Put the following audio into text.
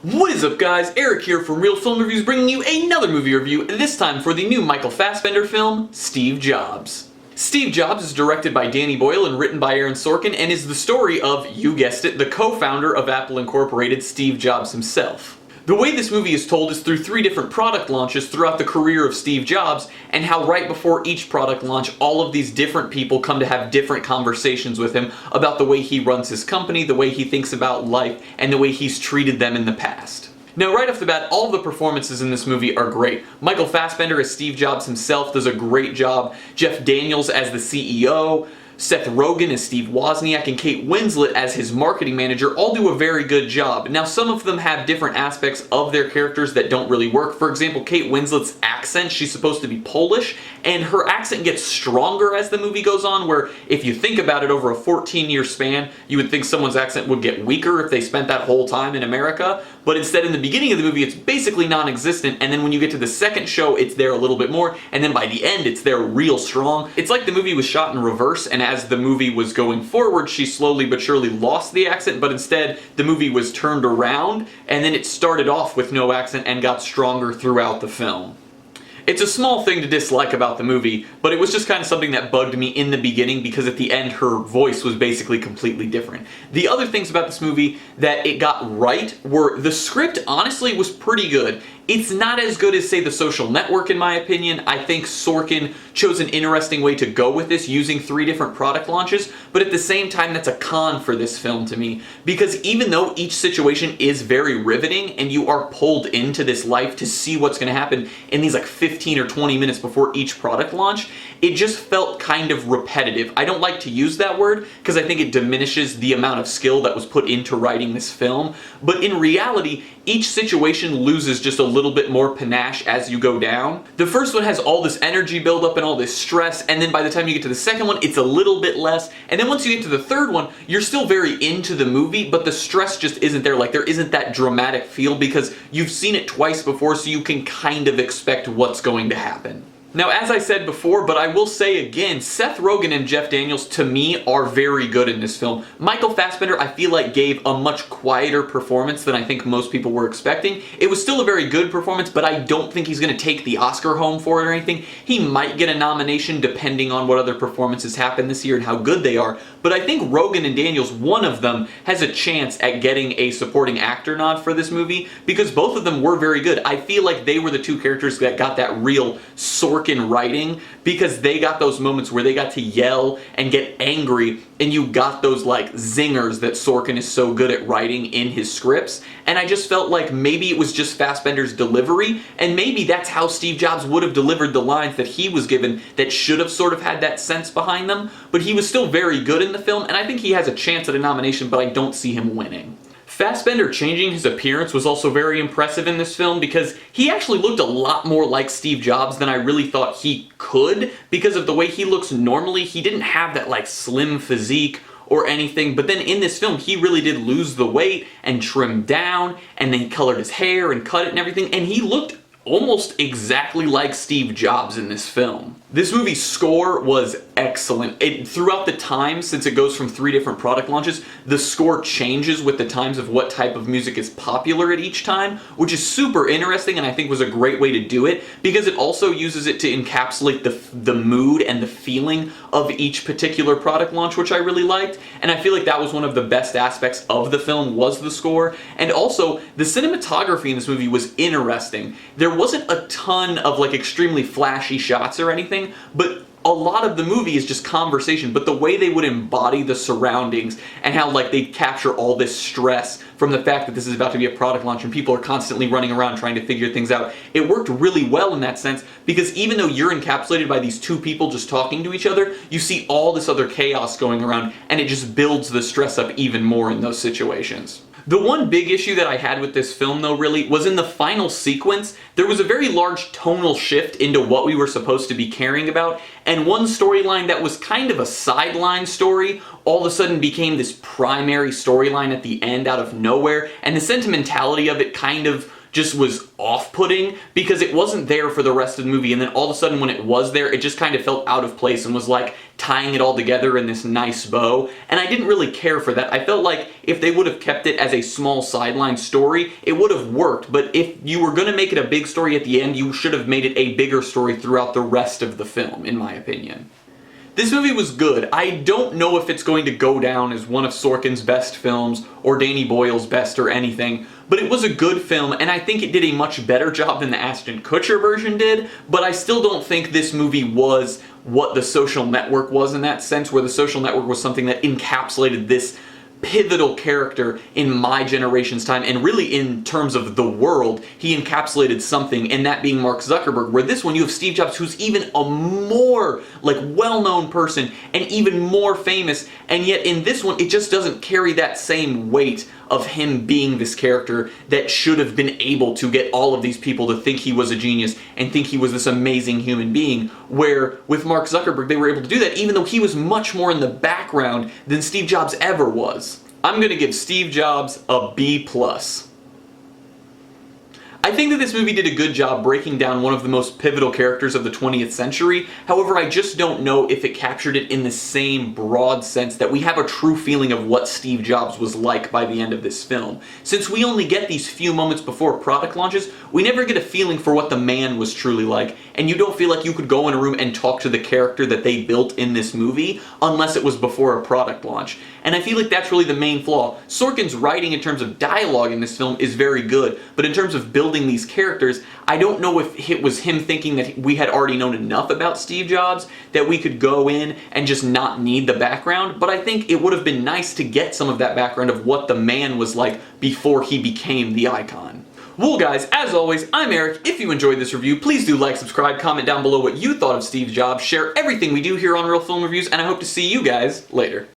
What is up, guys? Eric here from Real Film Reviews, bringing you another movie review, this time for the new Michael Fassbender film, Steve Jobs. Steve Jobs is directed by Danny Boyle and written by Aaron Sorkin and is the story of, you guessed it, the co-founder of Apple Incorporated, Steve Jobs himself. The way this movie is told is through 3 different product launches throughout the career of Steve Jobs, and how right before each product launch, all of these different people come to have different conversations with him about the way he runs his company, the way he thinks about life, and the way he's treated them in the past. Now, right off the bat, all of the performances in this movie are great. Michael Fassbender as Steve Jobs himself does a great job. Jeff Daniels as the CEO, Seth Rogen as Steve Wozniak, and Kate Winslet as his marketing manager all do a very good job. Now, some of them have different aspects of their characters that don't really work. For example, Kate Winslet's accent, she's supposed to be Polish, and her accent gets stronger as the movie goes on, where if you think about it over a 14-year span, you would think someone's accent would get weaker if they spent that whole time in America. But instead, in the beginning of the movie, it's basically non-existent, and then when you get to the second show, it's there a little bit more, and then by the end, it's there real strong. It's like the movie was shot in reverse, and as the movie was going forward, she slowly but surely lost the accent, but instead, the movie was turned around, and then it started off with no accent and got stronger throughout the film. It's a small thing to dislike about the movie, but it was just kind of something that bugged me in the beginning because at the end her voice was basically completely different. The other things about this movie that it got right were the script honestly was pretty good. It's not as good as, say, The Social Network in my opinion. I think Sorkin chose an interesting way to go with this using 3 different product launches, but at the same time that's a con for this film to me, because even though each situation is very riveting and you are pulled into this life to see what's going to happen in these like 15 or 20 minutes before each product launch, it just felt kind of repetitive. I don't like to use that word because I think it diminishes the amount of skill that was put into writing this film, but in reality, each situation loses just a little bit more panache as you go down. The first one has all this energy buildup and all this stress, and then by the time you get to the second one, it's a little bit less, and then once you get to the third one, you're still very into the movie, but the stress just isn't there. Like, there isn't that dramatic feel because you've seen it twice before, so you can kind of expect what's going to happen. Now, as I said before, but I will say again, Seth Rogen and Jeff Daniels, to me, are very good in this film. Michael Fassbender, I feel like, gave a much quieter performance than I think most people were expecting. It was still a very good performance, but I don't think he's going to take the Oscar home for it or anything. He might get a nomination depending on what other performances happen this year and how good they are, but I think Rogen and Daniels, one of them, has a chance at getting a supporting actor nod for this movie because both of them were very good. I feel like they were the 2 characters that got that real Sorkin writing because they got those moments where they got to yell and get angry, and you got those like zingers that Sorkin is so good at writing in his scripts, and I just felt like maybe it was just Fassbender's delivery, and maybe that's how Steve Jobs would have delivered the lines that he was given that should have sort of had that sense behind them, but he was still very good in the film, and I think he has a chance at a nomination, but I don't see him winning. Fassbender changing his appearance was also very impressive in this film because he actually looked a lot more like Steve Jobs than I really thought he could because of the way he looks normally. He didn't have that like slim physique or anything, but then in this film he really did lose the weight and trim down, and then he colored his hair and cut it and everything, and he looked almost exactly like Steve Jobs in this film. This movie's score was excellent. Throughout the time, since it goes from 3 different product launches, the score changes with the times of what type of music is popular at each time, which is super interesting and I think was a great way to do it because it also uses it to encapsulate the mood and the feeling of each particular product launch, which I really liked, and I feel like that was one of the best aspects of the film was the score, and also the cinematography in this movie was interesting. There wasn't a ton of like extremely flashy shots or anything, but a lot of the movie is just conversation, but the way they would embody the surroundings and how like they capture all this stress from the fact that this is about to be a product launch and people are constantly running around trying to figure things out, it worked really well in that sense because even though you're encapsulated by these 2 people just talking to each other, you see all this other chaos going around and it just builds the stress up even more in those situations. The one big issue that I had with this film though really was in the final sequence. There was a very large tonal shift into what we were supposed to be caring about, and one storyline that was kind of a sideline story all of a sudden became this primary storyline at the end out of nowhere, and the sentimentality of it kind of just was off-putting because it wasn't there for the rest of the movie, and then all of a sudden when it was there, it just kind of felt out of place and was like tying it all together in this nice bow, and I didn't really care for that. I felt like if they would have kept it as a small sideline story, it would have worked, but if you were going to make it a big story at the end, you should have made it a bigger story throughout the rest of the film, in my opinion. This movie was good. I don't know if it's going to go down as one of Sorkin's best films or Danny Boyle's best or anything, but it was a good film, and I think it did a much better job than the Ashton Kutcher version did, but I still don't think this movie was what The Social Network was in that sense, where The Social Network was something that encapsulated this pivotal character in my generation's time, and really in terms of the world, he encapsulated something, and that being Mark Zuckerberg, where this one you have Steve Jobs, who's even a more well-known person and even more famous, and yet in this one it just doesn't carry that same weight of him being this character that should have been able to get all of these people to think he was a genius and think he was this amazing human being, where with Mark Zuckerberg they were able to do that even though he was much more in the background than Steve Jobs ever was. I'm gonna give Steve Jobs a B+. I think that this movie did a good job breaking down one of the most pivotal characters of the 20th century, however I just don't know if it captured it in the same broad sense that we have a true feeling of what Steve Jobs was like by the end of this film. Since we only get these few moments before product launches, we never get a feeling for what the man was truly like, and you don't feel like you could go in a room and talk to the character that they built in this movie unless it was before a product launch. And I feel like that's really the main flaw. Sorkin's writing in terms of dialogue in this film is very good, but in terms of building these characters, I don't know if it was him thinking that we had already known enough about Steve Jobs that we could go in and just not need the background, but I think it would have been nice to get some of that background of what the man was like before he became the icon. Well guys, as always, I'm Eric. If you enjoyed this review, please do like, subscribe, comment down below what you thought of Steve Jobs, share everything we do here on Real Film Reviews, and I hope to see you guys later.